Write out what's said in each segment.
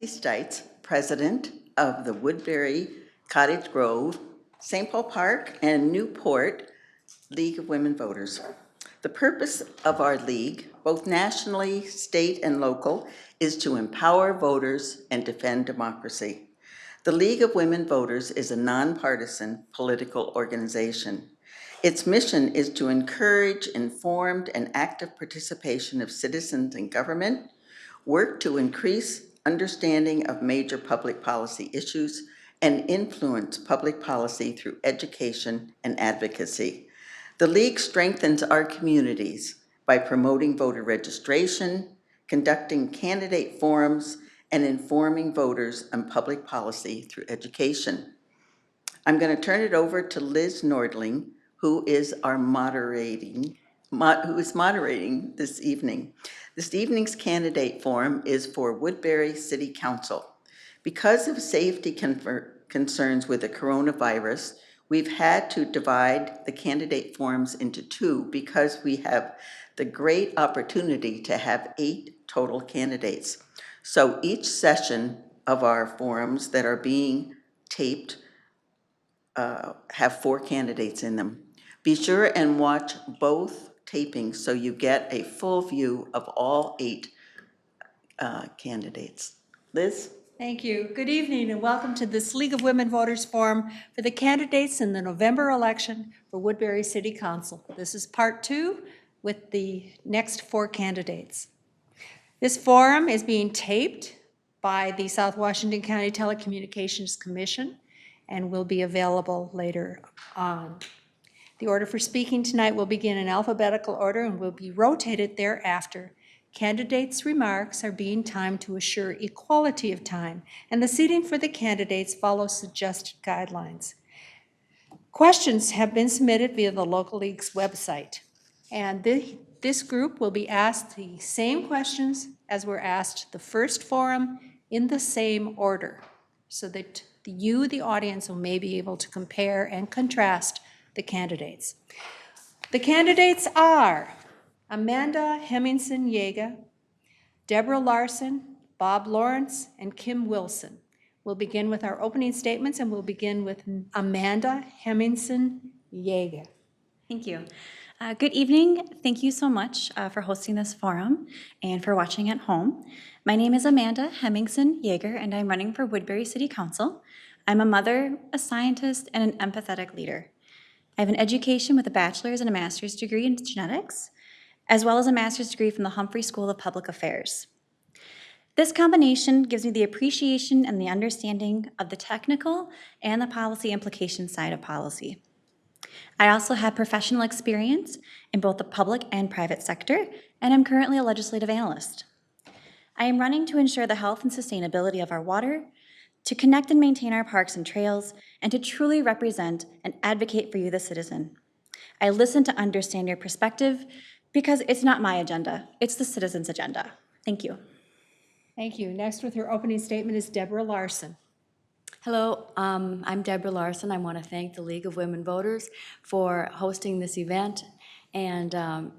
Stites, president of the Woodbury, Cottage Grove, St. Paul Park, and Newport League of Women Voters. The purpose of our league, both nationally, state, and local, is to empower voters and defend democracy. The League of Women Voters is a nonpartisan political organization. Its mission is to encourage informed and active participation of citizens in government, work to increase understanding of major public policy issues, and influence public policy through education and advocacy. The League strengthens our communities by promoting voter registration, conducting candidate forums, and informing voters on public policy through education. I'm going to turn it over to Liz Nordling, who is moderating this evening. This evening's candidate forum is for Woodbury City Council. Because of safety concerns with the coronavirus, we've had to divide the candidate forums into two because we have the great opportunity to have 8 total candidates. So each session of our forums that are being taped have 4 candidates in them. Be sure and watch both tapings so you get a full view of all 8 candidates. Liz? Thank you. Good evening and welcome to this League of Women Voters Forum for the candidates in the November election for Woodbury City Council. This is part 2 with the next 4 candidates. This forum is being taped by the South Washington County Telecommunications Commission and will be available later on. The order for speaking tonight will begin in alphabetical order and will be rotated thereafter. Candidates' remarks are being timed to assure equality of time, and the seating for the candidates follows suggested guidelines. Questions have been submitted via the local league's website, and this group will be asked the same questions as were asked the first forum in the same order, so that you, the audience, may be able to compare and contrast the candidates. The candidates are Amanda Hemmingson Yeager, Deborah Larson, Bob Lawrence, and Kim Wilson. We'll begin with our opening statements, and we'll begin with Amanda Hemmingson Yeager. Thank you. Good evening. Thank you so much for hosting this forum and for watching at home. My name is Amanda Hemmingson Yeager, and I'm running for Woodbury City Council. I'm a mother, a scientist, and an empathetic leader. I have an education with a bachelor's and a master's degree in genetics, as well as a master's degree from the Humphrey School of Public Affairs. This combination gives me the appreciation and the understanding of the technical and the policy implication side of policy. I also have professional experience in both the public and private sector, and I'm currently a legislative analyst. I am running to ensure the health and sustainability of our water, to connect and maintain our parks and trails, and to truly represent and advocate for you, the citizen. I listen to understand your perspective because it's not my agenda, it's the citizens' agenda. Thank you. Thank you. Next with her opening statement is Deborah Larson. Hello, I'm Deborah Larson. I want to thank the League of Women Voters for hosting this event and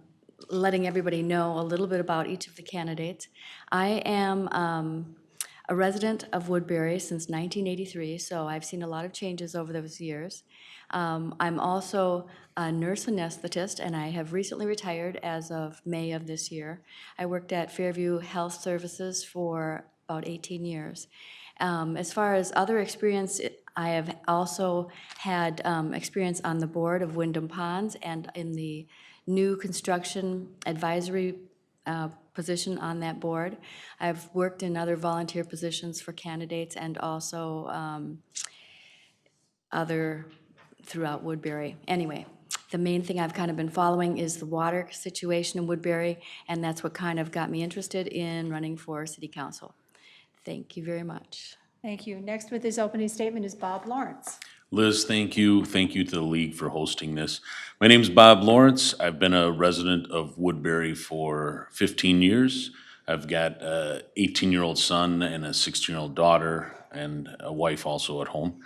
letting everybody know a little bit about each of the candidates. I am a resident of Woodbury since 1983, so I've seen a lot of changes over those years. I'm also a nurse anesthetist, and I have recently retired as of May of this year. I worked at Fairview Health Services for about 18 years. As far as other experience, I have also had experience on the board of Wyndham Ponds and in the new construction advisory position on that board. I've worked in other volunteer positions for candidates and also other throughout Woodbury. Anyway, the main thing I've kind of been following is the water situation in Woodbury, and that's what kind of got me interested in running for City Council. Thank you very much. Thank you. Next with his opening statement is Bob Lawrence. Liz, thank you. Thank you to the league for hosting this. My name is Bob Lawrence. I've been a resident of Woodbury for 15 years. I've got an 18-year-old son and a 16-year-old daughter and a wife also at home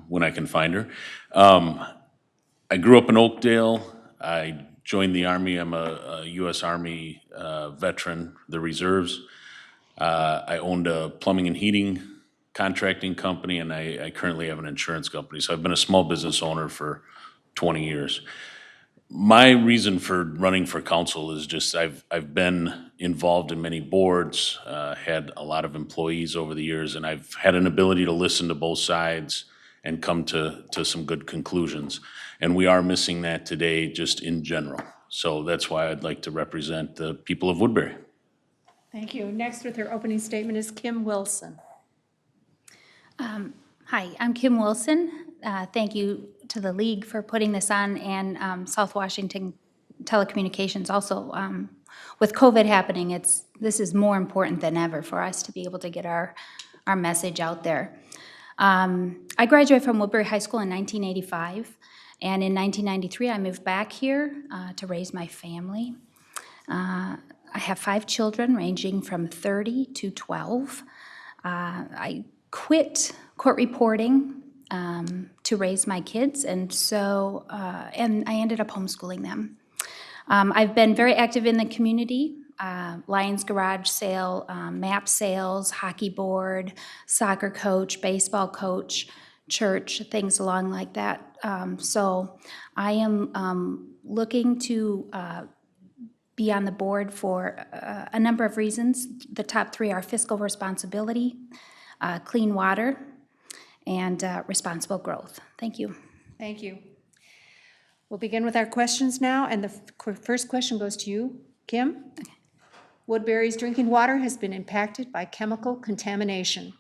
when I can find her. I grew up in Oakdale. I joined the Army. I'm a U.S. Army veteran, the reserves. I owned a plumbing and heating contracting company, and I currently have an insurance company. So I've been a small business owner for 20 years. My reason for running for council is just I've been involved in many boards, had a lot of employees over the years, and I've had an ability to listen to both sides and come to some good conclusions. And we are missing that today just in general. So that's why I'd like to represent the people of Woodbury. Thank you. Next with her opening statement is Kim Wilson. Hi, I'm Kim Wilson. Thank you to the League for putting this on, and South Washington Telecommunications also. With COVID happening, this is more important than ever for us to be able to get our message out there. I graduated from Woodbury High School in 1985, and in 1993 I moved back here to raise my family. I have 5 children ranging from 30 to 12. I quit court reporting to raise my kids, and so and I ended up homeschooling them. I've been very active in the community, Lions Garage Sale, map sales, hockey board, soccer coach, baseball coach, church, things along like that. So I am looking to be on the board for a number of reasons. The top 3 are fiscal responsibility, clean water, and responsible growth. Thank you. Thank you. We'll begin with our questions now, and the first question goes to you, Kim. Woodbury's drinking water has been impacted by chemical contamination.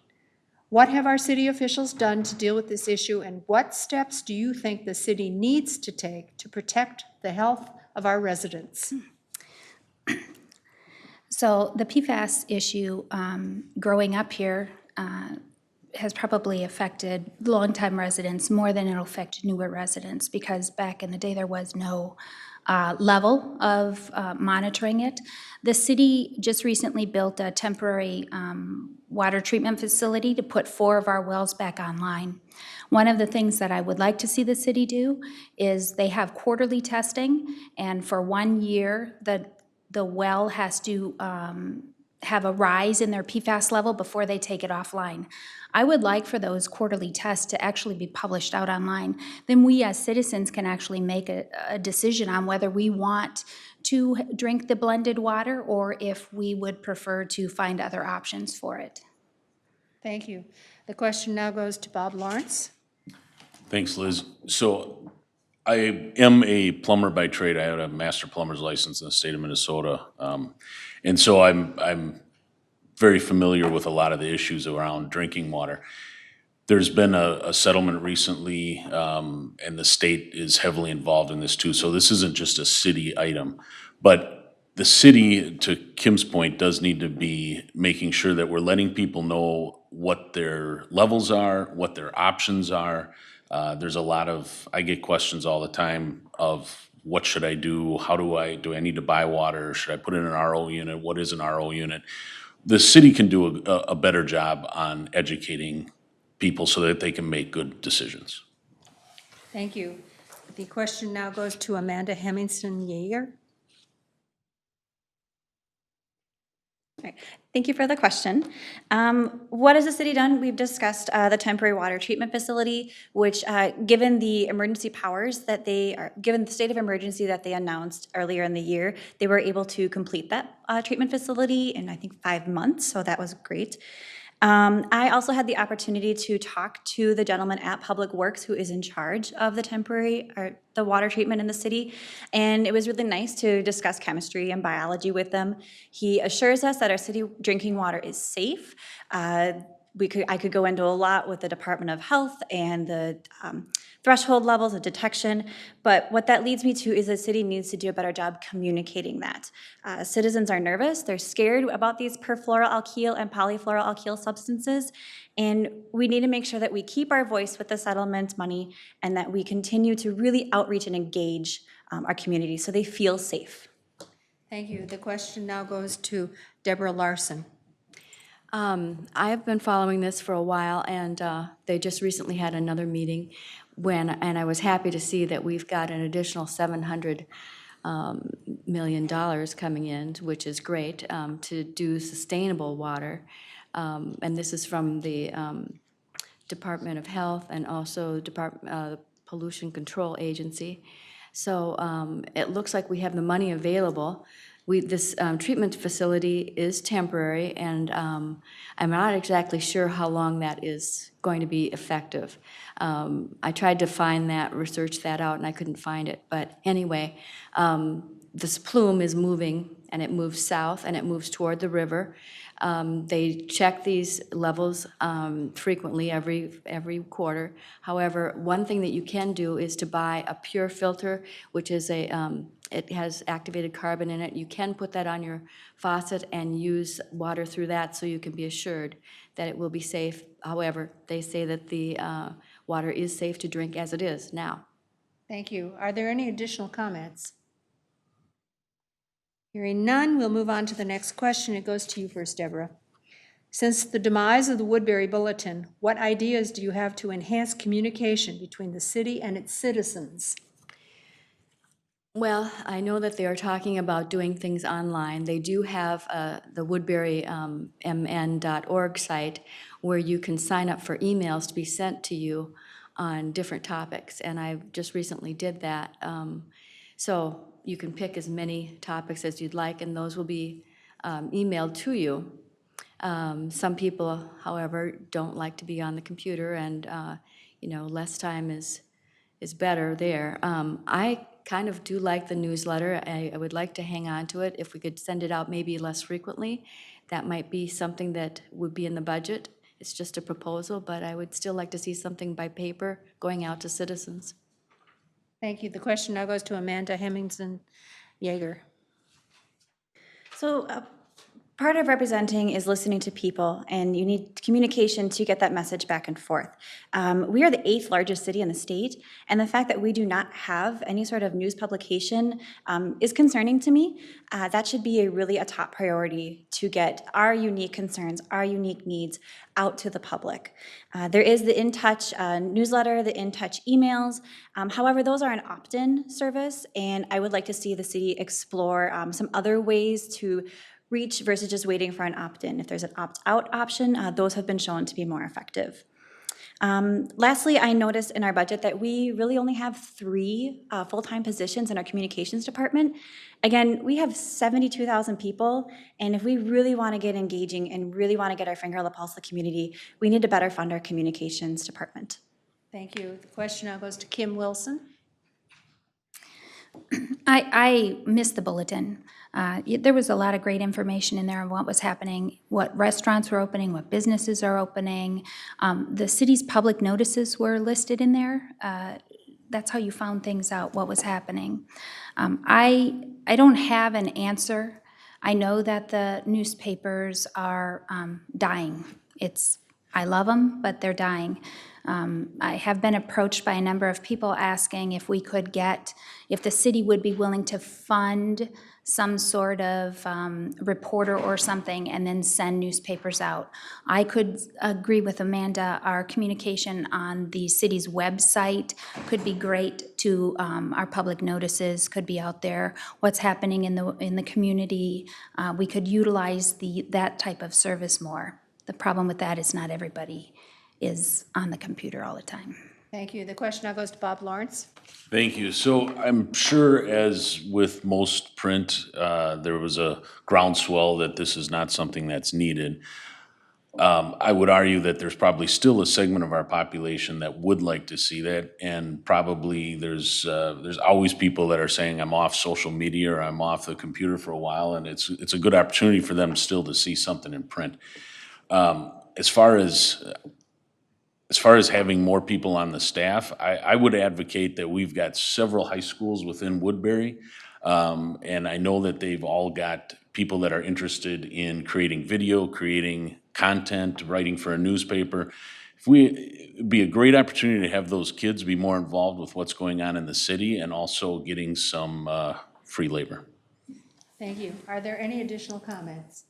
What have our city officials done to deal with this issue, and what steps do you think the city needs to take to protect the health of our residents? So the PFAS issue, growing up here, has probably affected longtime residents more than it'll affect newer residents, because back in the day there was no level of monitoring it. The city just recently built a temporary water treatment facility to put 4 of our wells back online. One of the things that I would like to see the city do is they have quarterly testing, and for 1 year the well has to have a rise in their PFAS level before they take it offline. I would like for those quarterly tests to actually be published out online. Then we as citizens can actually make a decision on whether we want to drink the blended water or if we would prefer to find other options for it. Thank you. The question now goes to Bob Lawrence. Thanks, Liz. So I am a plumber by trade. I have a master plumber's license in the state of Minnesota. And so I'm very familiar with a lot of the issues around drinking water. There's been a settlement recently, and the state is heavily involved in this too. So this isn't just a city item. But the city, to Kim's point, does need to be making sure that we're letting people know what their levels are, what their options are. There's a lot of, I get questions all the time of what should I do? How do I need to buy water? Should I put in an RO unit? What is an RO unit? The city can do a better job on educating people so that they can make good decisions. Thank you. The question now goes to Amanda Hemmingson-Yeager. Right. Thank you for the question. What has the city done? We've discussed the temporary water treatment facility, which given the emergency powers that given the state of emergency that they announced earlier in the year, they were able to complete that treatment facility in, I think, 5 months, so that was great. I also had the opportunity to talk to the gentleman at Public Works who is in charge of the water treatment in the city, and it was really nice to discuss chemistry and biology with them. He assures us that our city drinking water is safe. I could go into a lot with the Department of Health and the threshold levels of detection, but what that leads me to is the city needs to do a better job communicating that. Citizens are nervous, they're scared about these perfluoroalkyl and polyfluoroalkyl substances, and we need to make sure that we keep our voice with the settlement money and that we continue to really outreach and engage our community so they feel safe. Thank you. The question now goes to Deborah Larson. I have been following this for a while, and they just recently had another meeting and I was happy to see that we've got an additional 700 million coming in, which is great, to do sustainable water. And this is from the Department of Health and also Pollution Control Agency. So it looks like we have the money available. This treatment facility is temporary, and I'm not exactly sure how long that is going to be effective. I tried to find that, research that out, and I couldn't find it. But anyway, this plume is moving, and it moves south, and it moves toward the river. They check these levels frequently, every quarter. However, one thing that you can do is to buy a pure filter, which is it has activated carbon in it. You can put that on your faucet and use water through that, so you can be assured that it will be safe. However, they say that the water is safe to drink as it is now. Thank you. Are there any additional comments? Hearing none, we'll move on to the next question. It goes to you first, Deborah. Since the demise of the Woodbury Bulletin, what ideas do you have to enhance communication between the city and its citizens? Well, I know that they are talking about doing things online. They do have the woodburymn.org site where you can sign up for emails to be sent to you on different topics, and I just recently did that. So you can pick as many topics as you'd like, and those will be emailed to you. Some people, however, don't like to be on the computer, and less time is better there. I kind of do like the newsletter. I would like to hang on to it. If we could send it out maybe less frequently, that might be something that would be in the budget. It's just a proposal, but I would still like to see something by paper going out to citizens. Thank you. The question now goes to Amanda Hemmingson Yeager. So part of representing is listening to people, and you need communication to get that message back and forth. We are the 8th largest city in the state, and the fact that we do not have any sort of news publication is concerning to me. That should be a top priority to get our unique concerns, our unique needs out to the public. There is the In Touch newsletter, the In Touch emails. However, those are an opt-in service, and I would like to see the city explore some other ways to reach versus just waiting for an opt-in. If there's an opt-out option, those have been shown to be more effective. Lastly, I noticed in our budget that we really only have 3 full-time positions in our communications department. Again, we have 72,000 people, and if we really want to get engaging and really want to get our finger on the pulse of the community, we need to better fund our communications department. Thank you. The question now goes to Kim Wilson. I missed the bulletin. There was a lot of great information in there on what was happening, what restaurants were opening, what businesses are opening. The city's public notices were listed in there. That's how you found things out, what was happening. I don't have an answer. I know that the newspapers are dying. I love them, but they're dying. I have been approached by a number of people asking if the city would be willing to fund some sort of reporter or something and then send newspapers out. I could agree with Amanda. Our communication on the city's website could be great to our public notices could be out there. What's happening in the community, we could utilize that type of service more. The problem with that is not everybody is on the computer all the time. Thank you. The question now goes to Bob Lawrence. Thank you. So I'm sure, as with most print, there was a groundswell that this is not something that's needed. I would argue that there's probably still a segment of our population that would like to see that, and probably there's always people that are saying, I'm off social media or I'm off the computer for a while, and it's a good opportunity for them still to see something in print. As far as having more people on the staff, I would advocate that we've got several high schools within Woodbury, and I know that they've all got people that are interested in creating video, creating content, writing for a newspaper. It'd be a great opportunity to have those kids be more involved with what's going on in the city and also getting some free labor. Thank you. Are there any additional comments?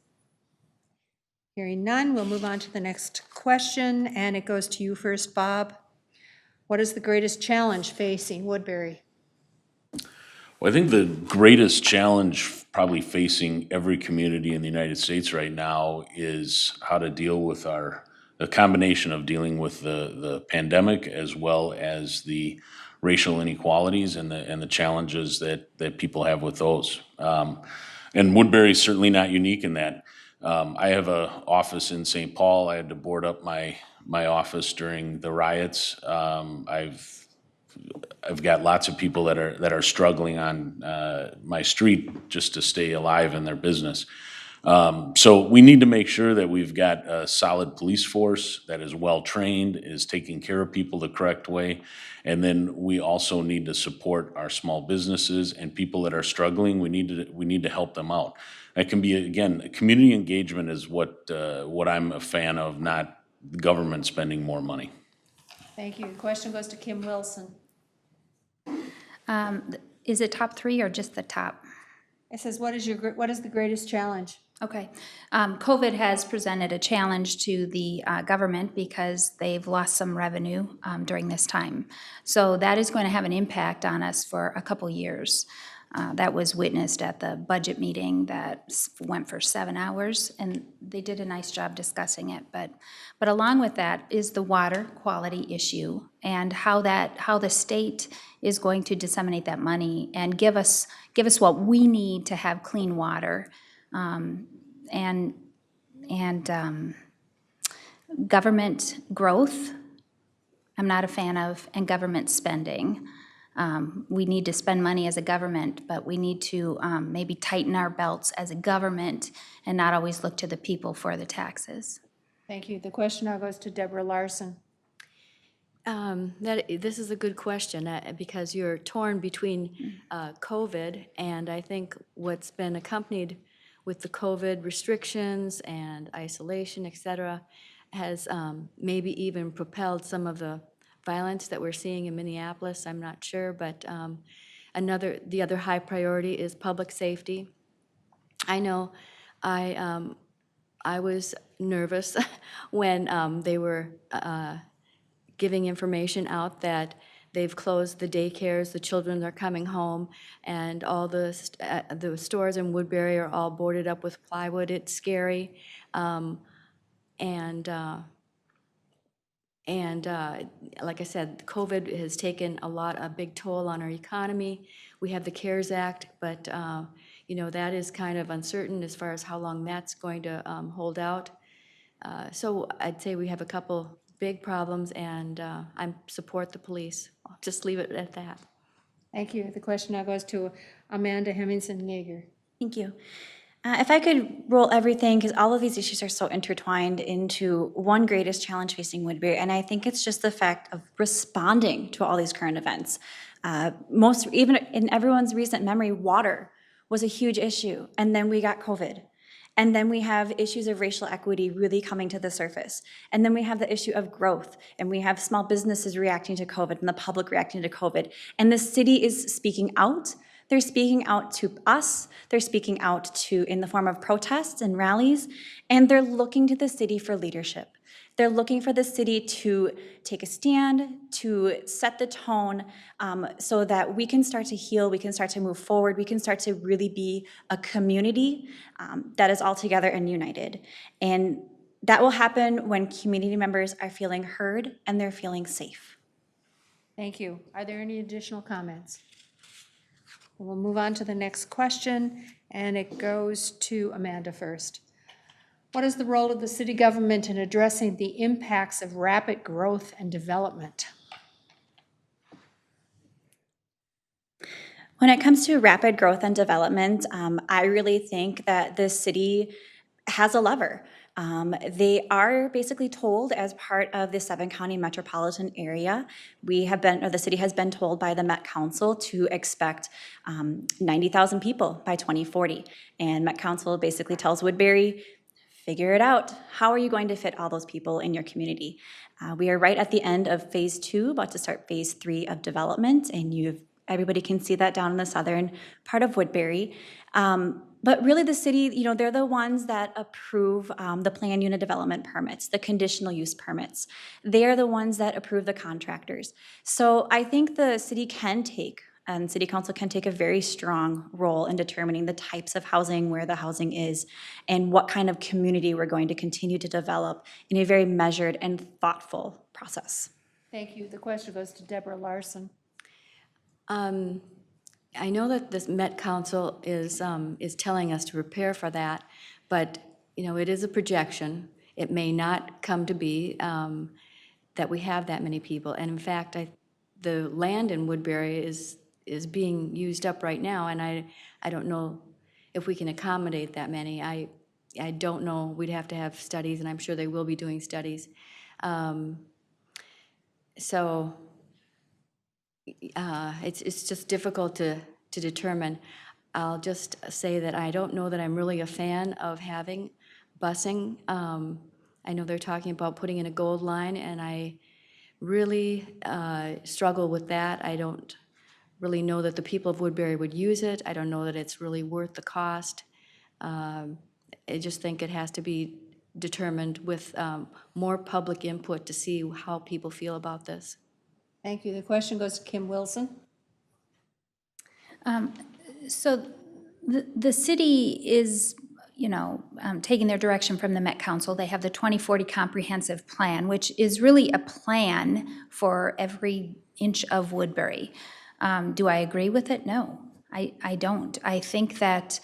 Hearing none, we'll move on to the next question, and it goes to you first, Bob. What is the greatest challenge facing Woodbury? Well, I think the greatest challenge probably facing every community in the United States right now is how to deal with the combination of dealing with the pandemic as well as the racial inequalities and the challenges that people have with those. And Woodbury is certainly not unique in that. I have an office in St. Paul. I had to board up my office during the riots. I've got lots of people that are struggling on my street just to stay alive in their business. So we need to make sure that we've got a solid police force that is well-trained, is taking care of people the correct way. And then we also need to support our small businesses and people that are struggling. We need to help them out. That can be, again, community engagement is what I'm a fan of, not government spending more money. Thank you. The question goes to Kim Wilson. Is it top three or just the top? It says, what is the greatest challenge? Okay. COVID has presented a challenge to the government because they've lost some revenue during this time. So that is going to have an impact on us for a couple years. That was witnessed at the budget meeting that went for 7 hours, and they did a nice job discussing it. But along with that is the water quality issue and how the state is going to disseminate that money and give us what we need to have clean water. And government growth, I'm not a fan of, and government spending. We need to spend money as a government, but we need to maybe tighten our belts as a government and not always look to the people for the taxes. Thank you. The question now goes to Deborah Larson. This is a good question because you're torn between COVID, and I think what's been accompanied with the COVID restrictions and isolation, et cetera, has maybe even propelled some of the violence that we're seeing in Minneapolis. I'm not sure, but the other high priority is public safety. I know I was nervous when they were giving information out that they've closed the daycares, the children are coming home, and all the stores in Woodbury are all boarded up with plywood. It's scary. Like I said, COVID has taken a big toll on our economy. We have the CARES Act, but that is kind of uncertain as far as how long that's going to hold out. So I'd say we have a couple big problems, and I support the police. I'll just leave it at that. Thank you. The question now goes to Amanda Hemmingson-Yeager. Thank you. If I could roll everything, because all of these issues are so intertwined, into one greatest challenge facing Woodbury, and I think it's just the fact of responding to all these current events. Even in everyone's recent memory, water was a huge issue, and then we got COVID. And then we have issues of racial equity really coming to the surface. And then we have the issue of growth, and we have small businesses reacting to COVID and the public reacting to COVID. And the city is speaking out. They're speaking out to us. They're speaking out in the form of protests and rallies, and they're looking to the city for leadership. They're looking for the city to take a stand, to set the tone, so that we can start to heal, we can start to move forward, we can start to really be a community that is all together and united. And that will happen when community members are feeling heard and they're feeling safe. Thank you. Are there any additional comments? We'll move on to the next question, and it goes to Amanda first. What is the role of the city government in addressing the impacts of rapid growth and development? When it comes to rapid growth and development, I really think that the city has a lever. They are basically told, as part of the 7-county metropolitan area, the city has been told by the Met Council to expect 90,000 people by 2040. And Met Council basically tells Woodbury, figure it out. How are you going to fit all those people in your community? We are right at the end of phase 2, about to start phase 3 of development, and everybody can see that down in the southern part of Woodbury. But really the city, they're the ones that approve the plan unit development permits, the conditional use permits. They are the ones that approve the contractors. So I think the city can take And City Council can take a very strong role in determining the types of housing, where the housing is, and what kind of community we're going to continue to develop in a very measured and thoughtful process. Thank you. The question goes to Deborah Larson. I know that this Met Council is telling us to prepare for that, but, you know, it is a projection. It may not come to be that we have that many people. And in fact, the land in Woodbury is being used up right now, and I don't know if we can accommodate that many. I don't know. We'd have to have studies, and I'm sure they will be doing studies. So it's just difficult to determine. I'll just say that I don't know that I'm really a fan of having busing. I know they're talking about putting in a gold line, and I really struggle with that. I don't really know that the people of Woodbury would use it. I don't know that it's really worth the cost. I just think it has to be determined with more public input to see how people feel about this. Thank you. The question goes to Kim Wilson. So the city is, taking their direction from the Met Council. They have the 2040 Comprehensive Plan, which is really a plan for every inch of Woodbury. Do I agree with it? No, I don't. I think that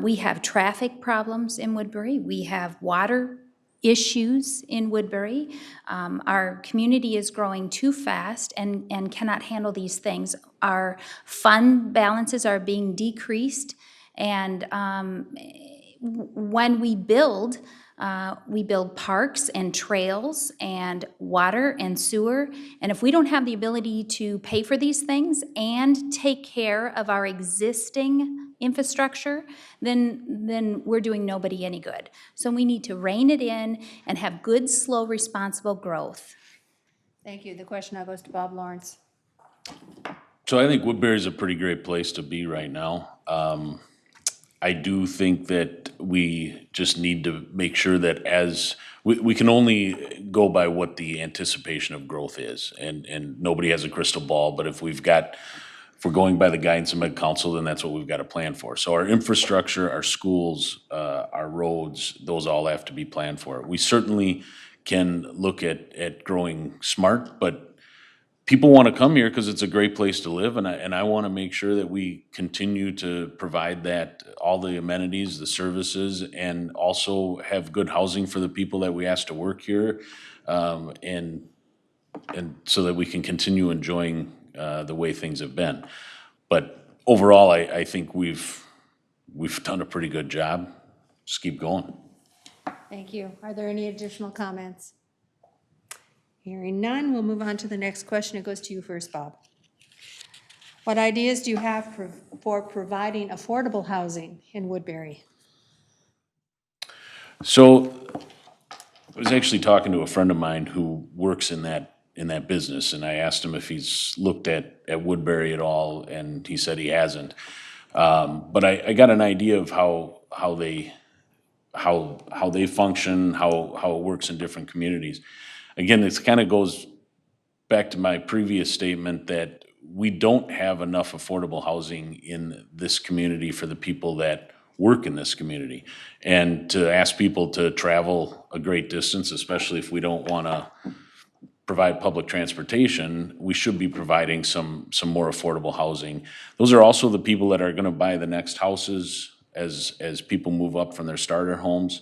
we have traffic problems in Woodbury. We have water issues in Woodbury. Our community is growing too fast and cannot handle these things. Our fund balances are being decreased, and when we build parks and trails and water and sewer, and if we don't have the ability to pay for these things and take care of our existing infrastructure, then we're doing nobody any good. So we need to rein it in and have good, slow, responsible growth. Thank you. The question now goes to Bob Lawrence. So I think Woodbury is a pretty great place to be right now. I do think that we just need to make sure that as, we can only go by what the anticipation of growth is, and nobody has a crystal ball, but if we're going by the guidance of Med Council, then that's what we've got to plan for. So our infrastructure, our schools, our roads, those all have to be planned for. We certainly can look at growing smart, but people want to come here because it's a great place to live, and I want to make sure that we continue to provide that, all the amenities, the services, and also have good housing for the people that we ask to work here, and so that we can continue enjoying the way things have been. But overall, I think we've done a pretty good job. Just keep going. Thank you. Are there any additional comments? Hearing none, we'll move on to the next question. It goes to you first, Bob. What ideas do you have for providing affordable housing in Woodbury? So I was actually talking to a friend of mine who works in that business, and I asked him if he's looked at Woodbury at all, and he said he hasn't. But I got an idea of how they function, how it works in different communities. Again, this kind of goes back to my previous statement that we don't have enough affordable housing in this community for the people that work in this community. And to ask people to travel a great distance, especially if we don't want to provide public transportation, we should be providing some more affordable housing. Those are also the people that are going to buy the next houses as people move up from their starter homes.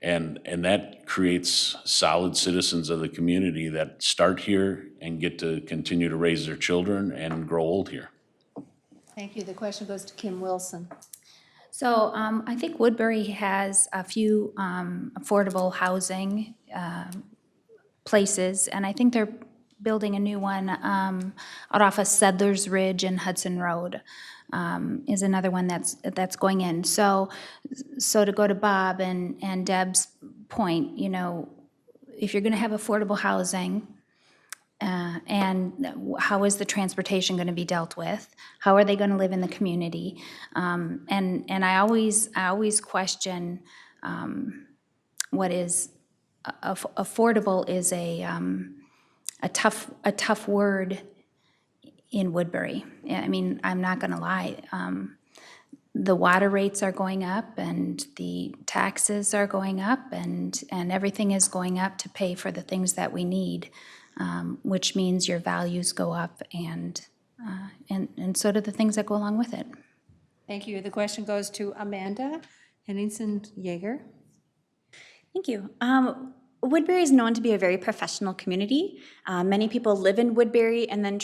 And that creates solid citizens of the community that start here and get to continue to raise their children and grow old here. Thank you. The question goes to Kim Wilson. So I think Woodbury has a few affordable housing places, and I think they're building a new one out off of Settlers Ridge and Hudson Road. Is another one that's going in. So to go to Bob and Deb's point, if you're going to have affordable housing, and how is the transportation going to be dealt with? How are they going to live in the community? And I always question what is affordable is a tough word in Woodbury. I mean, I'm not gonna lie, the water rates are going up and the taxes are going up and everything is going up to pay for the things that we need, which means your values go up and so do the things that go along with it. Thank you. The question goes to Amanda Henningsen Yeager. Thank you. Woodbury is known to be a very professional community. Many people live in Woodbury and then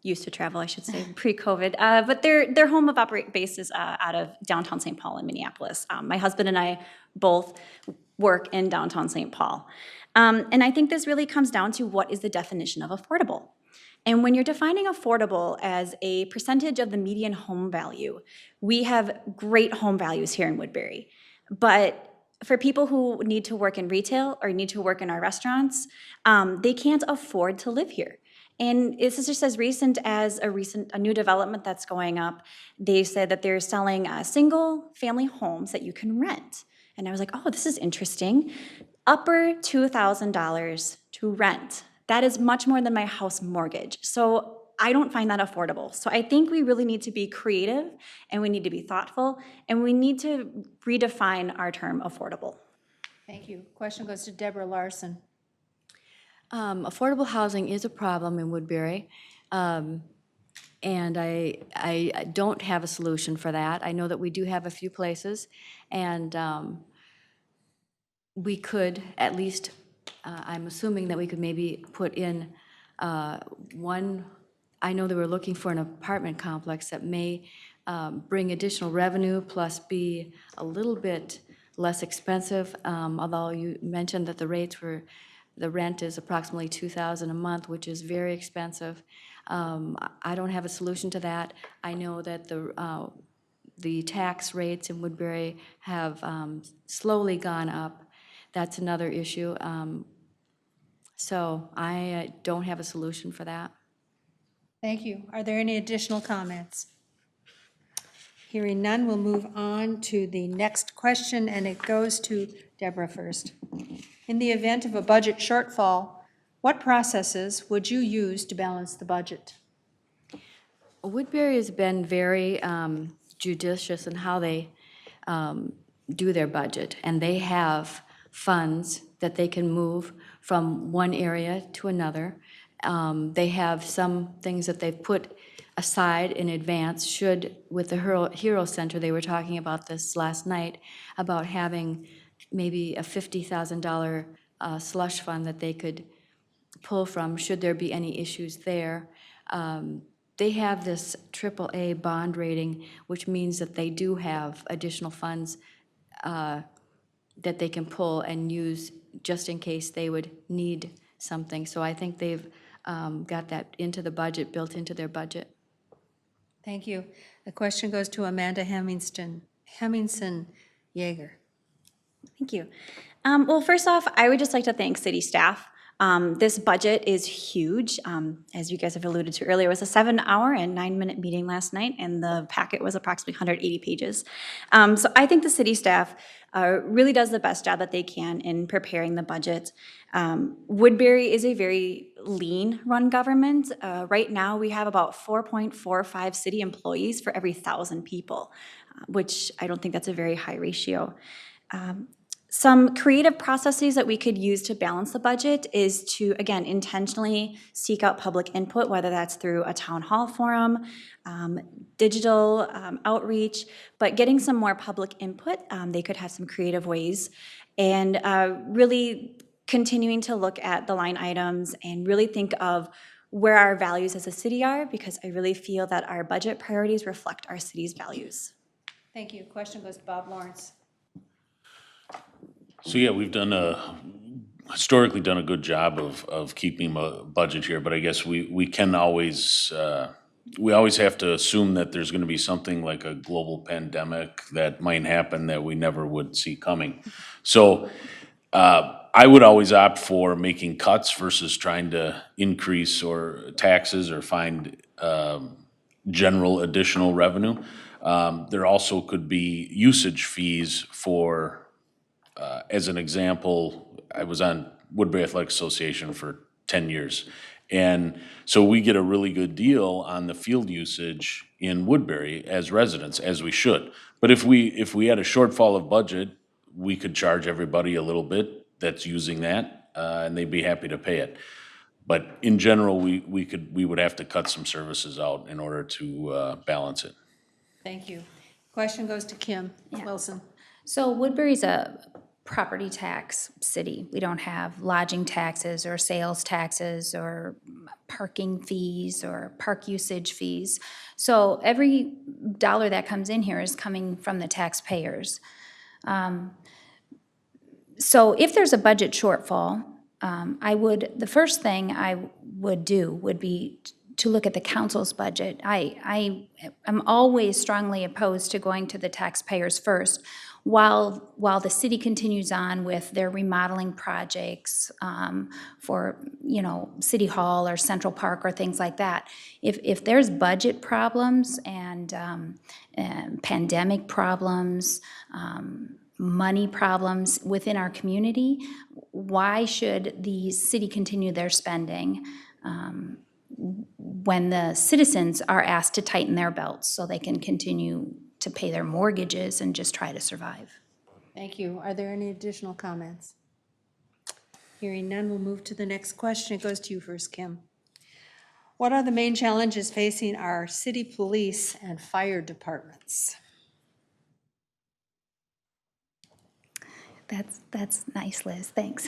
used to travel, I should say, pre-COVID. But their home of base is out of downtown St. Paul in Minneapolis. My husband and I both work in downtown St. Paul. And I think this really comes down to what is the definition of affordable. And when you're defining affordable as a percentage of the median home value, we have great home values here in Woodbury. But for people who need to work in retail or need to work in our restaurants, they can't afford to live here. And this is just as recent as a new development that's going up. They said that they're selling single-family homes that you can rent. And I was like, oh, this is interesting. Upper $2,000 to rent. That is much more than my house mortgage. So I don't find that affordable. So I think we really need to be creative and we need to be thoughtful and we need to redefine our term affordable. Thank you. Question goes to Deborah Larson. Affordable housing is a problem in Woodbury, and I don't have a solution for that. I know that we do have a few places, and we could at least, I'm assuming that we could maybe put in one, I know they were looking for an apartment complex that may bring additional revenue plus be a little bit less expensive, although you mentioned that the rent is approximately $2,000 a month, which is very expensive. I don't have a solution to that. I know that the tax rates in Woodbury have slowly gone up. That's another issue. So I don't have a solution for that. Thank you. Are there any additional comments? Hearing none, we'll move on to the next question, and it goes to Deborah first. In the event of a budget shortfall, what processes would you use to balance the budget? Woodbury has been very judicious in how they do their budget, and they have funds that they can move from one area to another. They have some things that they've put aside in advance should, with the Hero Center, they were talking about this last night, about having maybe a $50,000 slush fund that they could pull from should there be any issues there. They have this AAA bond rating, which means that they do have additional funds that they can pull and use just in case they would need something. So I think they've got that into the budget, built into their budget. Thank you. The question goes to Amanda Hemmingsen Yeager. Thank you. Well, first off, I would just like to thank city staff. This budget is huge. As you guys have alluded to earlier, it was a 7-hour and 9-minute meeting last night, and the packet was approximately 180 pages. So I think the city staff really does the best job that they can in preparing the budget. Woodbury is a very lean-run government. Right now, we have about 4.45 city employees for every 1,000 people, which I don't think that's a very high ratio. Some creative processes that we could use to balance the budget is to, again, intentionally seek out public input, whether that's through a town hall forum, digital outreach, but getting some more public input, they could have some creative ways, and really continuing to look at the line items and really think of where our values as a city are, because I really feel that our budget priorities reflect our city's values. Thank you. Question goes to Bob Lawrence. So yeah, we've historically done a good job of keeping a budget here, but I guess we can always, we always have to assume that there's gonna be something like a global pandemic that might happen that we never would see coming. So, I would always opt for making cuts versus trying to increase or taxes or find, general additional revenue. There also could be usage fees for, as an example, I was on Woodbury Athletic Association for 10 years. And so we get a really good deal on the field usage in Woodbury as residents, as we should. But if we had a shortfall of budget, we could charge everybody a little bit that's using that, and they'd be happy to pay it. But in general, we would have to cut some services out in order to balance it. Thank you. Question goes to Kim Wilson. So Woodbury's a property tax city. We don't have lodging taxes or sales taxes or parking fees or park usage fees. So every dollar that comes in here is coming from the taxpayers. So if there's a budget shortfall, the first thing I would do would be to look at the council's budget. I am always strongly opposed to going to the taxpayers first while the city continues on with their remodeling projects for, City Hall or Central Park or things like that. If there's budget problems and pandemic problems, money problems within our community, why should the city continue their spending when the citizens are asked to tighten their belts so they can continue to pay their mortgages and just try to survive? Thank you. Are there any additional comments? Hearing none, we'll move to the next question. It goes to you first, Kim. What are the main challenges facing our city police and fire departments? That's nice, Liz, thanks.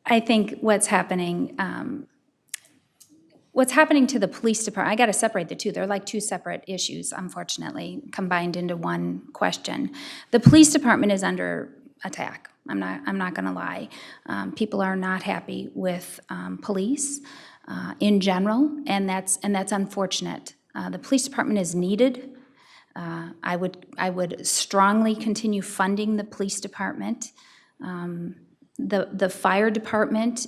I think what's happening to the police department, I gotta separate the two. They're like two separate issues, unfortunately, combined into one question. The police department is under attack. I'm not gonna lie. People are not happy with police in general, and that's unfortunate. The police department is needed. I would strongly continue funding the police department. The fire department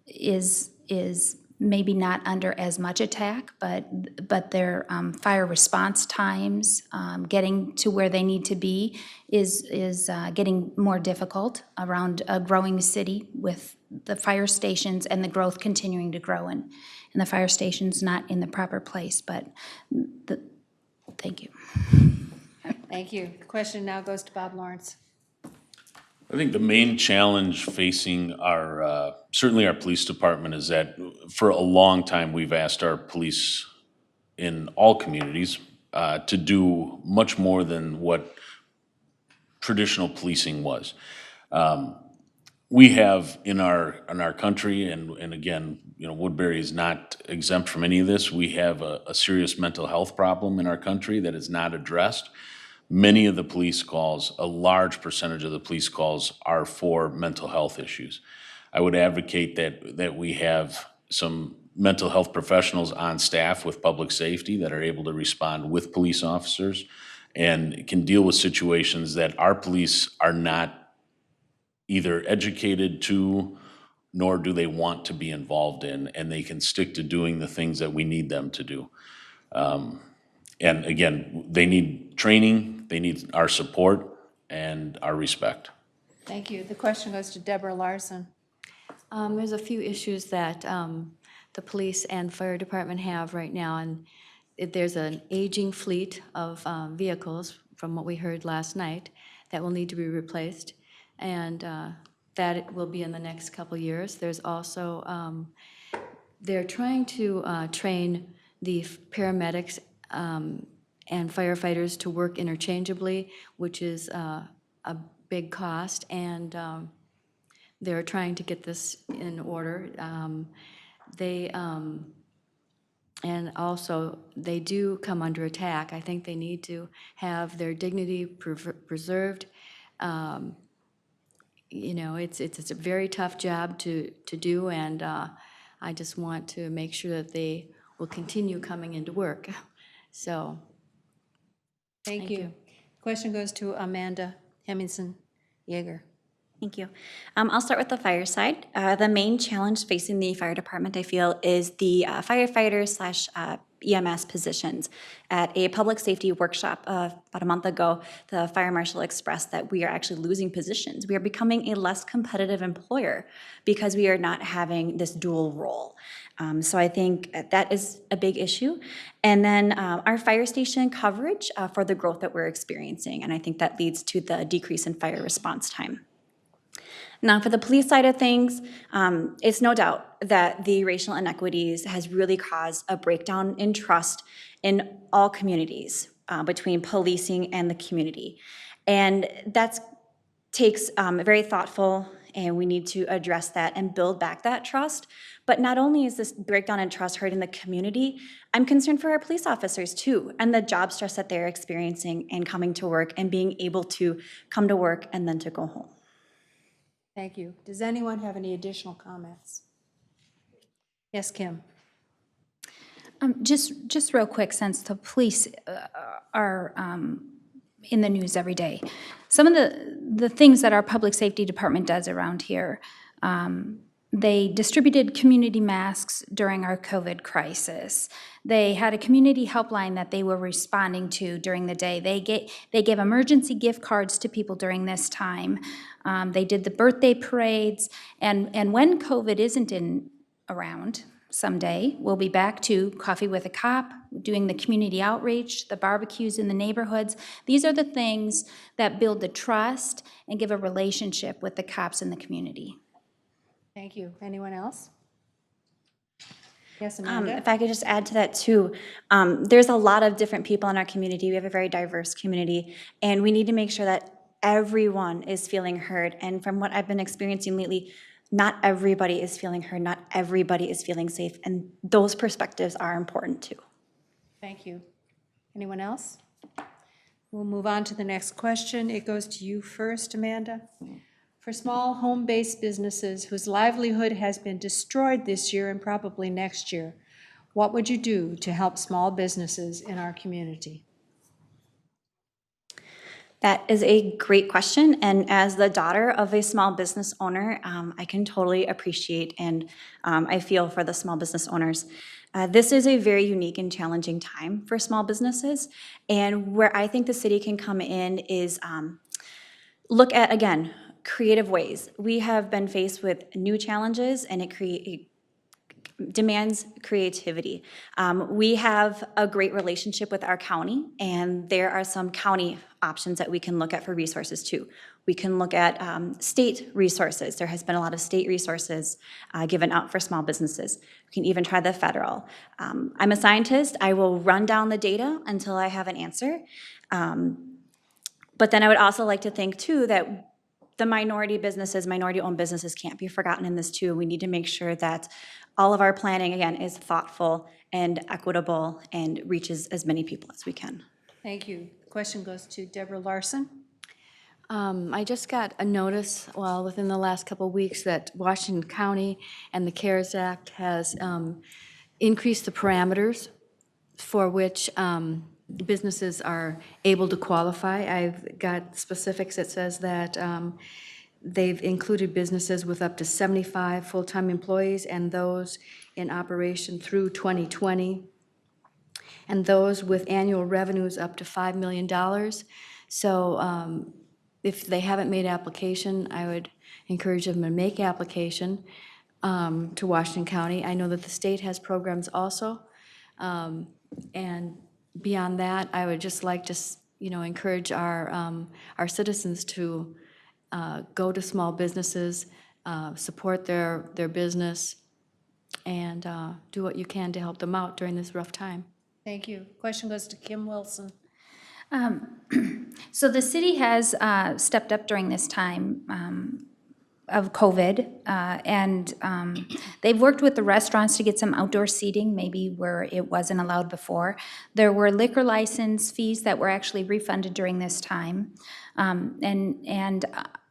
is maybe not under as much attack, but their fire response times, getting to where they need to be is getting more difficult around a growing city with the fire stations and the growth continuing to grow, and the fire station's not in the proper place, but thank you. Thank you. The question now goes to Bob Lawrence. I think the main challenge facing certainly our police department is that for a long time, we've asked our police in all communities to do much more than what traditional policing was. We have in our country, and again, Woodbury is not exempt from any of this. We have a serious mental health problem in our country that is not addressed. Many of the police calls, a large percentage of the police calls are for mental health issues. I would advocate that we have some mental health professionals on staff with public safety that are able to respond with police officers and can deal with situations that our police are not either educated to, nor do they want to be involved in, and they can stick to doing the things that we need them to do. And again, they need training, they need our support and our respect. Thank you. The question goes to Deborah Larson. There's a few issues that the police and fire department have right now, and there's an aging fleet of vehicles, from what we heard last night, that will need to be replaced, and that will be in the next couple years. There's also, they're trying to train the paramedics and firefighters to work interchangeably, which is a big cost, and they're trying to get this in order. And also, they do come under attack. I think they need to have their dignity preserved. It's a very tough job to do, and I just want to make sure that they will continue coming into work. So, Thank you. Question goes to Amanda Hemmingson Yeager. Thank you. I'll start with the fire side. The main challenge facing the fire department, I feel, is the firefighters slash EMS positions. At a public safety workshop about a month ago, the fire marshal expressed that we are actually losing positions. We are becoming a less competitive employer because we are not having this dual role. So I think that is a big issue. And then our fire station coverage for the growth that we're experiencing. And I think that leads to the decrease in fire response time. Now, for the police side of things, it's no doubt that the racial inequities has really caused a breakdown in trust in all communities between policing and the community. And that takes very thoughtful, and we need to address that and build back that trust. But not only is this breakdown in trust hurting the community, I'm concerned for our police officers too, and the job stress that they're experiencing and coming to work and being able to come to work and then to go home. Thank you. Does anyone have any additional comments? Yes, Kim? Just real quick, since the police are in the news every day, some of the things that our public safety department does around here, they distributed community masks during our COVID crisis. They had a community helpline that they were responding to during the day. They gave emergency gift cards to people during this time. They did the birthday parades. And when COVID isn't around someday, we'll be back to Coffee with a Cop, doing the community outreach, the barbecues in the neighborhoods. These are the things that build the trust and give a relationship with the cops in the community. Thank you. Anyone else? Yes, Amanda? If I could just add to that too, there's a lot of different people in our community. We have a very diverse community, and we need to make sure that everyone is feeling heard. And from what I've been experiencing lately, not everybody is feeling heard, not everybody is feeling safe, and those perspectives are important too. Thank you. Anyone else? We'll move on to the next question. It goes to you first, Amanda. For small home-based businesses whose livelihood has been destroyed this year and probably next year, what would you do to help small businesses in our community? That is a great question, and as the daughter of a small business owner, I can totally appreciate and I feel for the small business owners. This is a very unique and challenging time for small businesses, and where I think the city can come in is look at, again, creative ways. We have been faced with new challenges, and it demands creativity. We have a great relationship with our county, and there are some county options that we can look at for resources too. We can look at state resources. There has been a lot of state resources given out for small businesses. We can even try the federal. I'm a scientist. I will run down the data until I have an answer. But then I would also like to think too that the minority businesses, minority-owned businesses can't be forgotten in this too. We need to make sure that all of our planning, again, is thoughtful and equitable and reaches as many people as we can. Thank you. The question goes to Deborah Larson. I just got a notice, well, within the last couple of weeks, that Washington County and the CARES Act has increased the parameters for which businesses are able to qualify. I've got specifics that says that they've included businesses with up to 75 full-time employees and those in operation through 2020, and those with annual revenues up to $5 million. So if they haven't made application, I would encourage them to make application to Washington County. I know that the state has programs also, and beyond that, I would just like to, encourage our citizens to go to small businesses, support their business, and do what you can to help them out during this rough time. Thank you. Question goes to Kim Wilson. So the city has stepped up during this time of COVID, and they've worked with the restaurants to get some outdoor seating, maybe where it wasn't allowed before. There were liquor license fees that were actually refunded during this time. And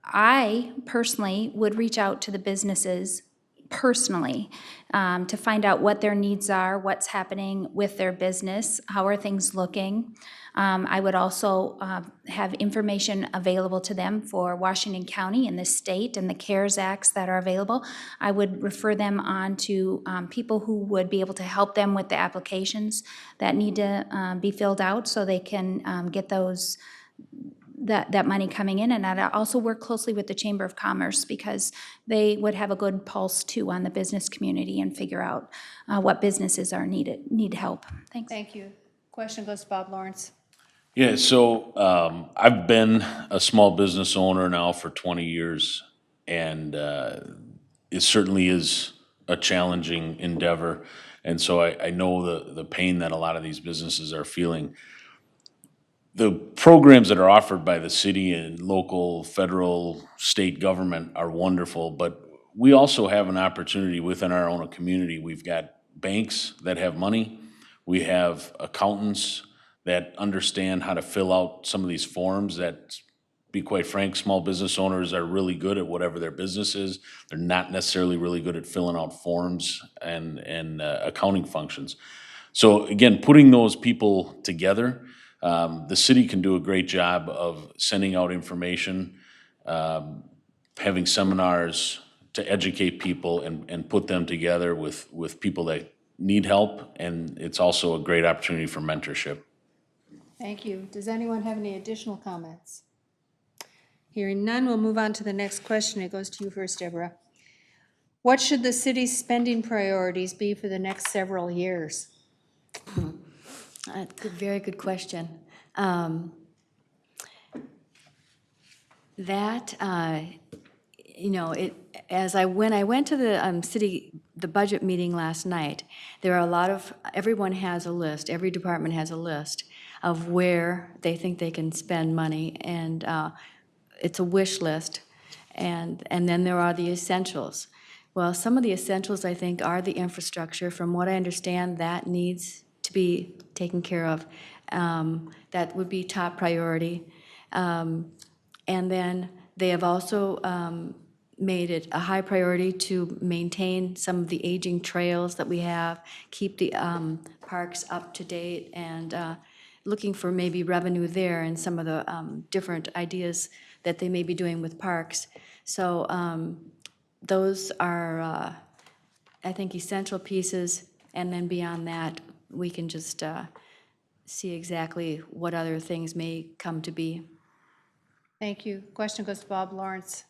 I personally would reach out to the businesses, personally, to find out what their needs are, what's happening with their business, how are things looking. I would also have information available to them for Washington County and the state and the CARES Acts that are available. I would refer them on to people who would be able to help them with the applications that need to be filled out so they can get those that money coming in. And I'd also work closely with the Chamber of Commerce because they would have a good pulse too on the business community and figure out what businesses need help. Thanks. Thank you. Question goes to Bob Lawrence. Yeah, so I've been a small business owner now for 20 years, and it certainly is a challenging endeavor. And so I know the pain that a lot of these businesses are feeling. The programs that are offered by the city and local, federal, state government are wonderful, but we also have an opportunity within our own community. We've got banks that have money. We have accountants that understand how to fill out some of these forms that, be quite frank, small business owners are really good at whatever their business is. They're not necessarily really good at filling out forms and accounting functions. So again, putting those people together, the city can do a great job of sending out information, having seminars to educate people and put them together with people that need help, and it's also a great opportunity for mentorship. Thank you. Does anyone have any additional comments? Hearing none, we'll move on to the next question. It goes to you first, Deborah. What should the city's spending priorities be for the next several years? That's a very good question. When I went to the budget meeting last night, there are everyone has a list, every department has a list of where they think they can spend money, and it's a wish list, and then there are the essentials. Well, some of the essentials, I think, are the infrastructure. From what I understand, that needs to be taken care of. That would be top priority. And then they have also made it a high priority to maintain some of the aging trails that we have, keep the parks up to date, and looking for maybe revenue there and some of the different ideas that they may be doing with parks. So those are, I think, essential pieces, and then beyond that, we can just see exactly what other things may come to be. Thank you. Question goes to Bob Lawrence.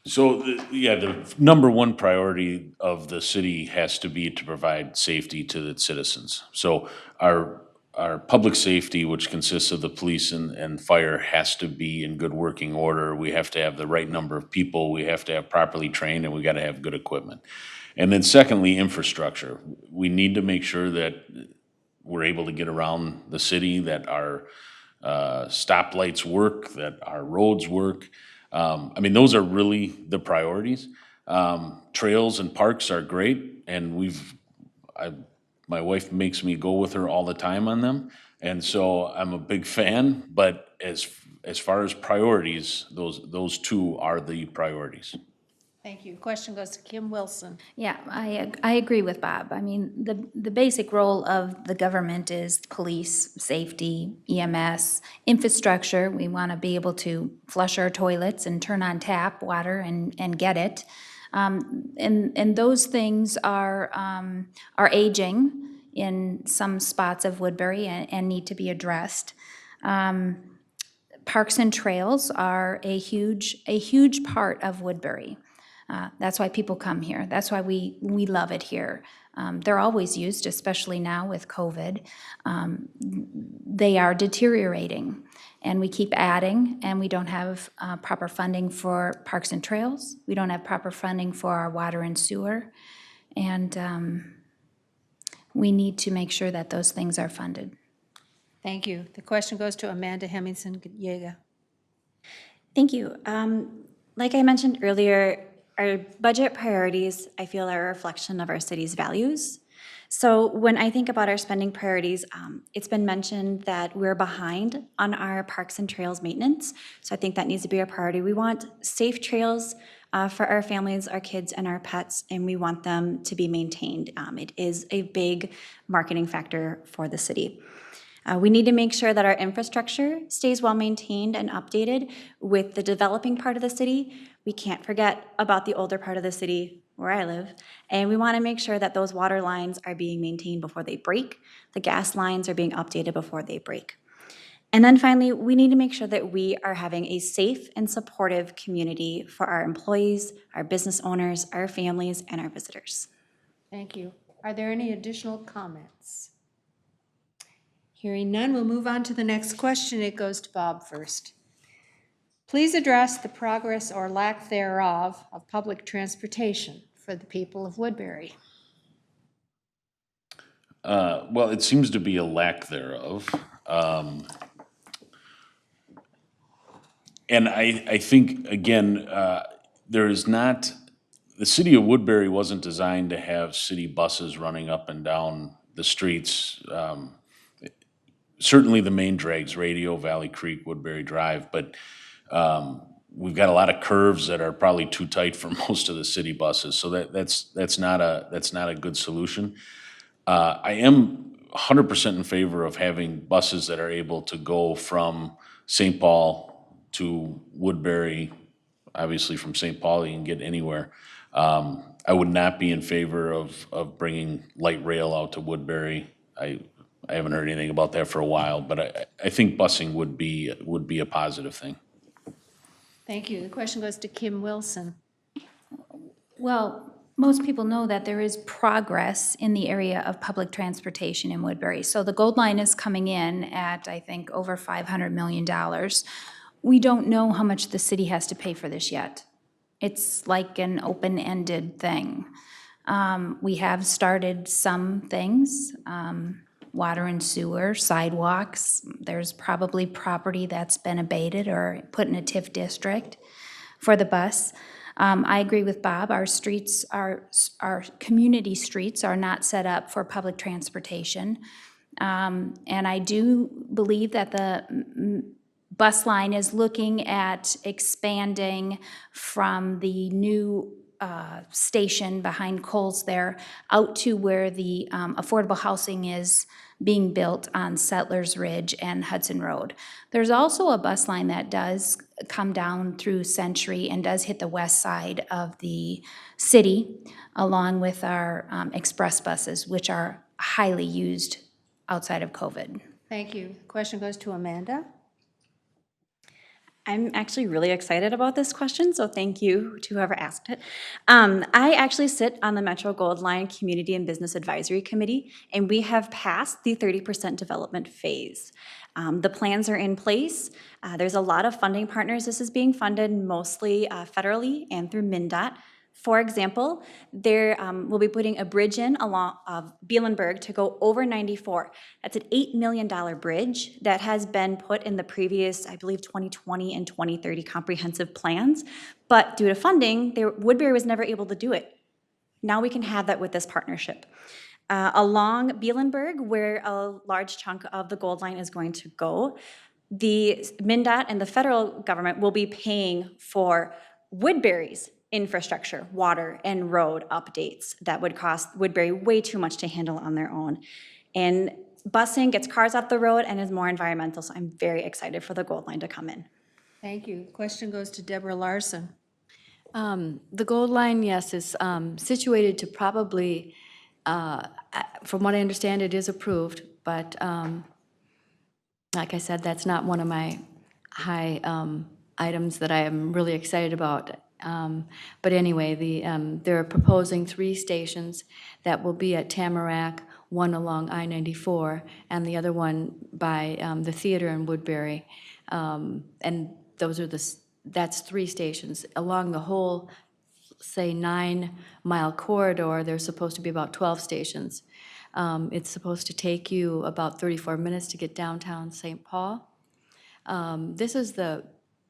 So, the number one priority of the city has to be to provide safety to its citizens. So our public safety, which consists of the police and fire, has to be in good working order. We have to have the right number of people, we have to have properly trained, and we gotta have good equipment. And then secondly, infrastructure. We need to make sure that we're able to get around the city, that our stoplights work, that our roads work. Those are really the priorities. Trails and parks are great, and my wife makes me go with her all the time on them, and so I'm a big fan, but as far as priorities, those two are the priorities. Thank you. Question goes to Kim Wilson. Yeah, I agree with Bob. I mean, the basic role of the government is police, safety, EMS, infrastructure. We want to be able to flush our toilets and turn on tap water and get it. And those things are aging in some spots of Woodbury and need to be addressed. Parks and trails are a huge part of Woodbury. That's why people come here. That's why we love it here. They're always used, especially now with COVID. They are deteriorating, and we keep adding, and we don't have proper funding for parks and trails. We don't have proper funding for our water and sewer, and we need to make sure that those things are funded. Thank you. The question goes to Amanda Hemmingson-Yeager. Thank you. Like I mentioned earlier, our budget priorities, I feel, are a reflection of our city's values. So when I think about our spending priorities, it's been mentioned that we're behind on our parks and trails maintenance. So I think that needs to be a priority. We want safe trails for our families, our kids, and our pets, and we want them to be maintained. It is a big marketing factor for the city. We need to make sure that our infrastructure stays well maintained and updated with the developing part of the city. We can't forget about the older part of the city where I live. And we want to make sure that those water lines are being maintained before they break. The gas lines are being updated before they break. And then finally, we need to make sure that we are having a safe and supportive community for our employees, our business owners, our families, and our visitors. Thank you. Are there any additional comments? Hearing none, we'll move on to the next question. It goes to Bob first. Please address the progress or lack thereof of public transportation for the people of Woodbury. Well, it seems to be a lack thereof. And I think, again, there is not, the city of Woodbury wasn't designed to have city buses running up and down the streets. Certainly the main drags, Radio, Valley Creek, Woodbury Drive, but we've got a lot of curves that are probably too tight for most of the city buses, so that's not a good solution. I am 100% in favor of having buses that are able to go from St. Paul to Woodbury. Obviously, from St. Paul, you can get anywhere. I would not be in favor of bringing light rail out to Woodbury. I haven't heard anything about that for a while, but I think busing would be a positive thing. Thank you. The question goes to Kim Wilson. Well, most people know that there is progress in the area of public transportation in Woodbury. So the Gold Line is coming in at, I think, over $500 million. We don't know how much the city has to pay for this yet. It's like an open-ended thing. We have started some things, water and sewer, sidewalks. There's probably property that's been abated or put in a TIF district for the bus. I agree with Bob. Our streets, our community streets are not set up for public transportation. And I do believe that the bus line is looking at expanding from the new station behind Kohl's there out to where the affordable housing is being built on Settlers Ridge and Hudson Road. There's also a bus line that does come down through Century and does hit the west side of the city, along with our express buses, which are highly used outside of COVID. Thank you. The question goes to Amanda. I'm actually really excited about this question, so thank you to whoever asked it. I actually sit on the Metro Gold Line Community and Business Advisory Committee, and we have passed the 30% development phase. The plans are in place. There's a lot of funding partners. This is being funded mostly federally and through MnDOT. For example, there will be putting a bridge in along Bielenberg to go over 94. That's an $8 million bridge that has been put in the previous, I believe, 2020 and 2030 comprehensive plans. But due to funding, Woodbury was never able to do it. Now we can have that with this partnership. Along Bielenberg, where a large chunk of the Gold Line is going to go, the MnDOT and the federal government will be paying for Woodbury's infrastructure, water, and road updates that would cost Woodbury way too much to handle on their own. And busing gets cars off the road and is more environmental, so I'm very excited for the Gold Line to come in. Thank you. The question goes to Deborah Larson. The Gold Line, yes, is situated to probably, from what I understand, it is approved, but like I said, that's not one of my high items that I am really excited about. But anyway, they're proposing 3 stations that will be at Tamarack, one along I-94, and the other one by the theater in Woodbury. And that's 3 stations. Along the whole, say, 9-mile corridor, there's supposed to be about 12 stations. It's supposed to take you about 34 minutes to get downtown St. Paul.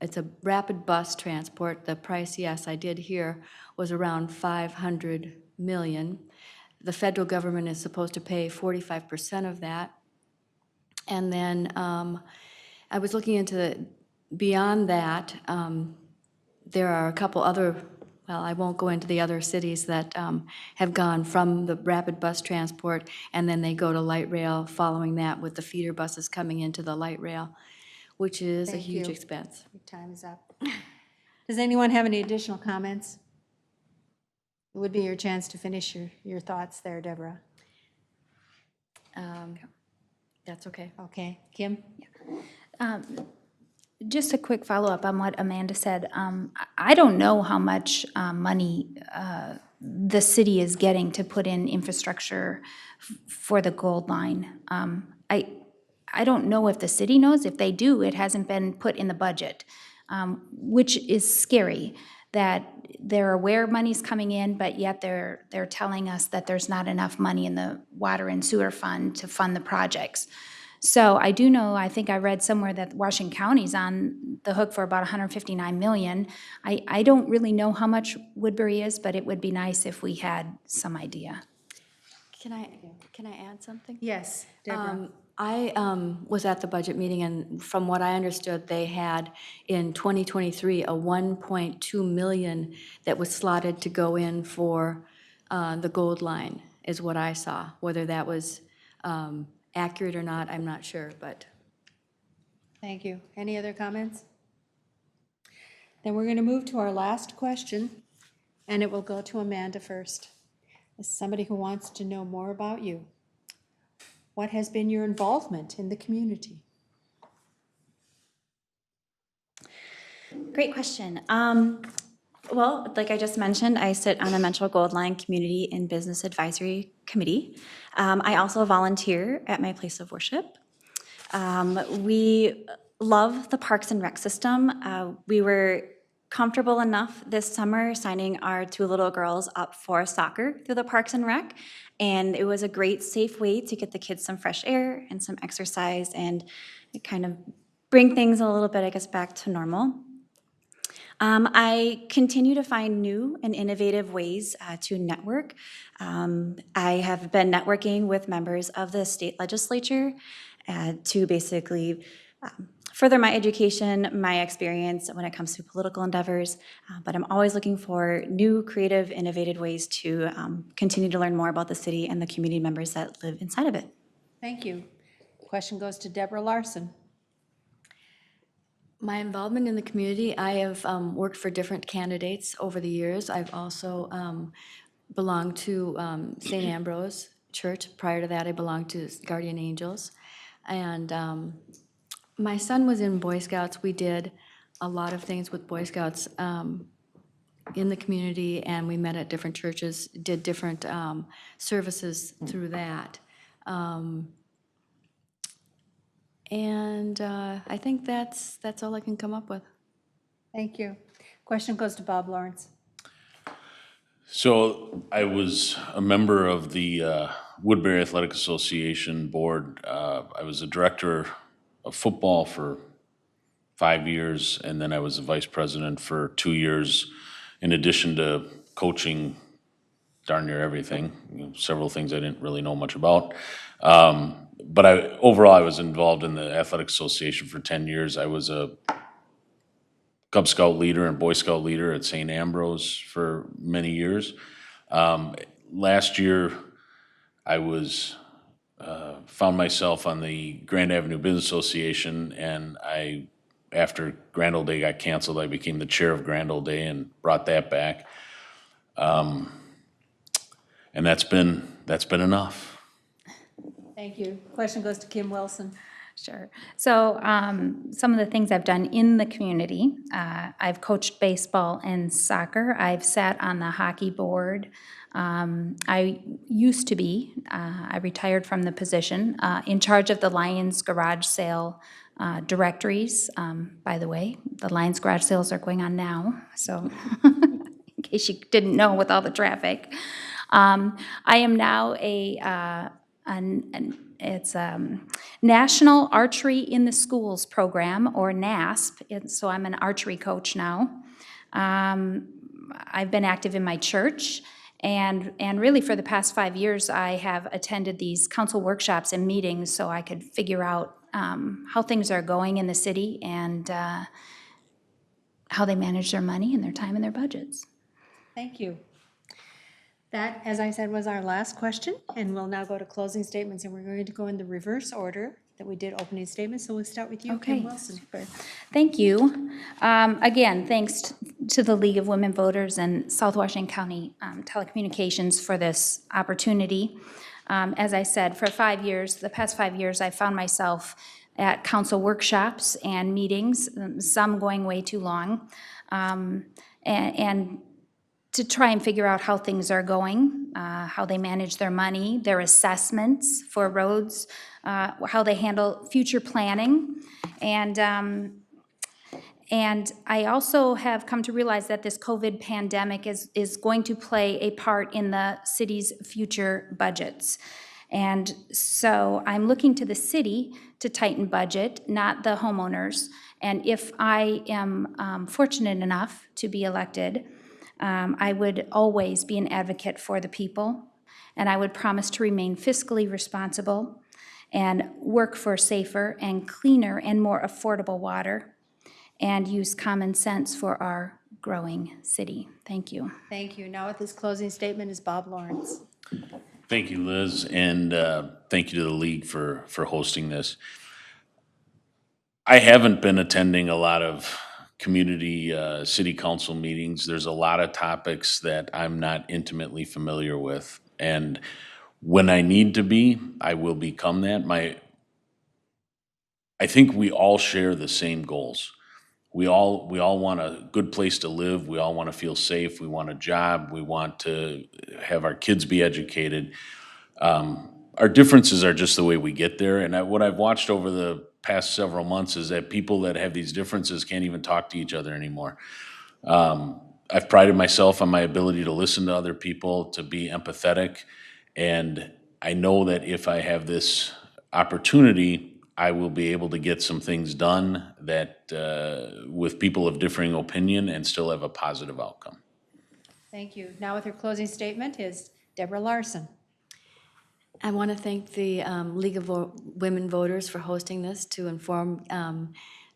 It's a rapid bus transport. The price, yes, I did hear, was around $500 million. the federal government is supposed to pay 45% of that. And then I was looking into beyond that, there are a couple other, well, I won't go into the other cities that have gone from the rapid bus transport, and then they go to light rail following that with the feeder buses coming into the light rail, which is a Thank huge you. expense. Your time is up. Does anyone have any additional comments? It would be your chance to finish your thoughts there, Deborah. That's okay. Okay, Kim? Just a quick follow-up on what Amanda said. I don't know how much money the city is getting to put in infrastructure for the Gold Line. I don't know if the city knows. If they do, it hasn't been put in the budget, which is scary, that they're aware money's coming in, but yet they're telling us that there's not enough money in the water and sewer fund to fund the projects. So I do know, I think I read somewhere that Washington County's on the hook for about $159 million. I don't really know how much Woodbury is, but it would be nice if we had some idea. Can I add something? Yes, Deborah. I was at the budget meeting, and from what I understood, they had in 2023 a 1.2 million that was slotted to go in for the Gold Line, is what I saw. Whether that was accurate or not, I'm not sure, but. Thank you. Any other comments? Then we're going to move to our last question, and it will go to Amanda first. As somebody who wants to know more about you, what has been your involvement in the community? Great question. Well, like I just mentioned, I sit on the Metro Gold Line Community and Business Advisory Committee. I also volunteer at my place of worship. We love the Parks and Rec system. We were comfortable enough this summer signing our 2 little girls up for soccer through the Parks and Rec, and it was a great, safe way to get the kids some fresh air and some exercise and kind of bring things a little bit, I guess, back to normal. I continue to find new and innovative ways to network. I have been networking with members of the state legislature to basically further my education, my experience when it comes to political endeavors, but I'm always looking for new, creative, innovative ways to continue to learn more about the city and the community members that live inside of it. Thank you. Question goes to Deborah Larson. My involvement in the community, I have worked for different candidates over the years. I've also belonged to St. Ambrose Church. Prior to that, I belonged to Guardian Angels. And my son was in Boy Scouts. We did a lot of things with Boy Scouts in the community, and we met at different churches, did different services through that. And I think that's all I can come up with. Thank you. Question goes to Bob Lawrence. So I was a member of the Woodbury Athletic Association board. I was a director of football for 5 years, and then I was a vice president for 2 years, in addition to coaching darn near everything, several things I didn't really know much about. But overall, I was involved in the Athletic Association for 10 years. I was a Cub Scout leader and Boy Scout leader at St. Ambrose for many years. Last year, I found myself on the Grand Avenue Business Association, and after Grand Old Day got canceled, I became the chair of Grand Old Day and brought that back. And that's been enough. Thank you. Question goes to Kim Wilson. Sure. So some of the things I've done in the community, I've coached baseball and soccer. I've sat on the hockey board. I used to be, I retired from the position, in charge of the Lions garage sale directories. By the way, the Lions garage sales are going on now, so in case you didn't know with all the traffic. I am now it's National Archery in the Schools program, or NASP, so I'm an archery coach now. I've been active in my church, And really, for the past 5 years, I have attended these council workshops and meetings so I could figure out how things are going in the city and how they manage their money and their time and their budgets. Thank you. That, as I said, was our last question, and we'll now go to closing statements, and we're going to go in the reverse order that we did opening statements. So we'll start with you, Kim Wilson. Super. Thank you. Again, thanks to the League of Women Voters and South Washington County Telecommunications for this opportunity. As I said, for 5 years, the past 5 years, I found myself at council workshops and meetings, some going way too long, and to try and figure out how things are going, how they manage their money, their assessments for roads, how they handle future planning. And I also have come to realize that this COVID pandemic is going to play a part in the city's future budgets. And so I'm looking to the city to tighten budget, not the homeowners. And if I am fortunate enough to be elected, I would always be an advocate for the people, and I would promise to remain fiscally responsible and work for safer and cleaner and more affordable water, and use common sense for our growing city. Thank you. Thank you. Now with this closing statement is Bob Lawrence. Thank you, Liz, and thank you to the league for hosting this. I haven't been attending a lot of community city council meetings. There's a lot of topics that I'm not intimately familiar with, and when I need to be, I will become that. I think we all share the same goals. We all want a good place to live. We all want to feel safe. We want a job. We want to have our kids be educated. Our differences are just the way we get there. And what I've watched over the past several months is that people that have these differences can't even talk to each other anymore. I've prided myself on my ability to listen to other people, to be empathetic. And I know that if I have this opportunity, I will be able to get some things done that with people of differing opinion and still have a positive outcome. Thank you. Now with her closing statement is Deborah Larson. I want to thank the League of Women Voters for hosting this to inform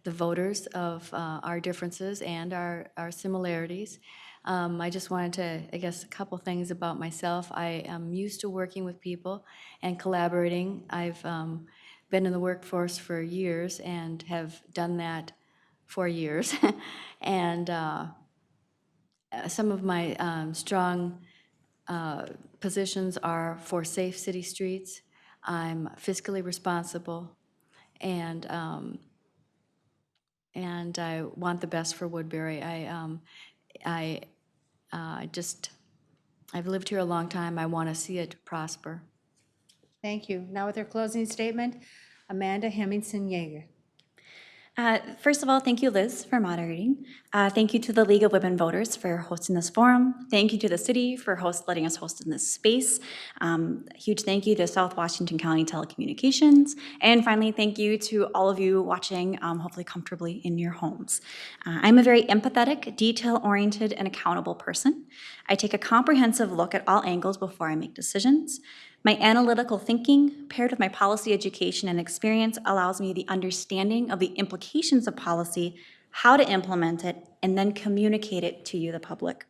the voters of our differences and our similarities. I just wanted to, I guess, a couple things about myself. I am used to working with people and collaborating. I've been in the workforce for years and have done that for years. And some of my strong positions are for safe city streets. I'm fiscally responsible, and I want the best for Woodbury. I've lived here a long time. I want to see it prosper. Thank you. Now with her closing statement, Amanda Hemmingson Yeager. First of all, thank you, Liz, for moderating. Thank you to the League of Women Voters for hosting this forum. Thank you to the city for letting us host in this space. Huge thank you to South Washington County Telecommunications. And finally, thank you to all of you watching, hopefully comfortably in your homes. I'm a very empathetic, detail-oriented, and accountable person. I take a comprehensive look at all angles before I make decisions. My analytical thinking, paired with my policy education and experience, allows me the understanding of the implications of policy, how to implement it, and then communicate it to you, the public.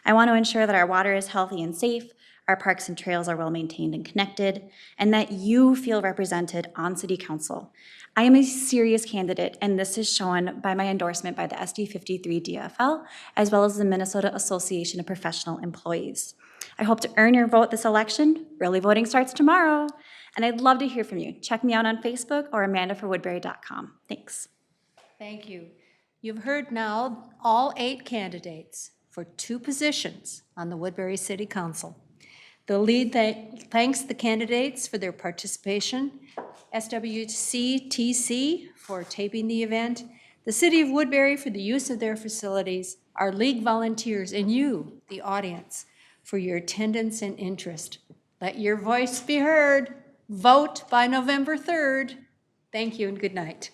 I want to ensure that our water is healthy and safe, our parks and trails are well maintained and connected, and that you feel represented on City Council. I am a serious candidate, and this is shown by my endorsement by the SD53 DFL, as well as the Minnesota Association of Professional Employees. I hope to earn your vote this election. Early voting starts tomorrow, and I'd love to hear from you. Check me out on Facebook or amandaforwoodbury.com. Thanks. Thank you. You've heard now all 8 candidates for 2 positions on the Woodbury City Council. The lead thanks the candidates for their participation, SWCTC for taping the event, the City of Woodbury for the use of their facilities, our league volunteers, and you, the audience, for your attendance and interest. Let your voice be heard. Vote by November 3rd. Thank you and good night.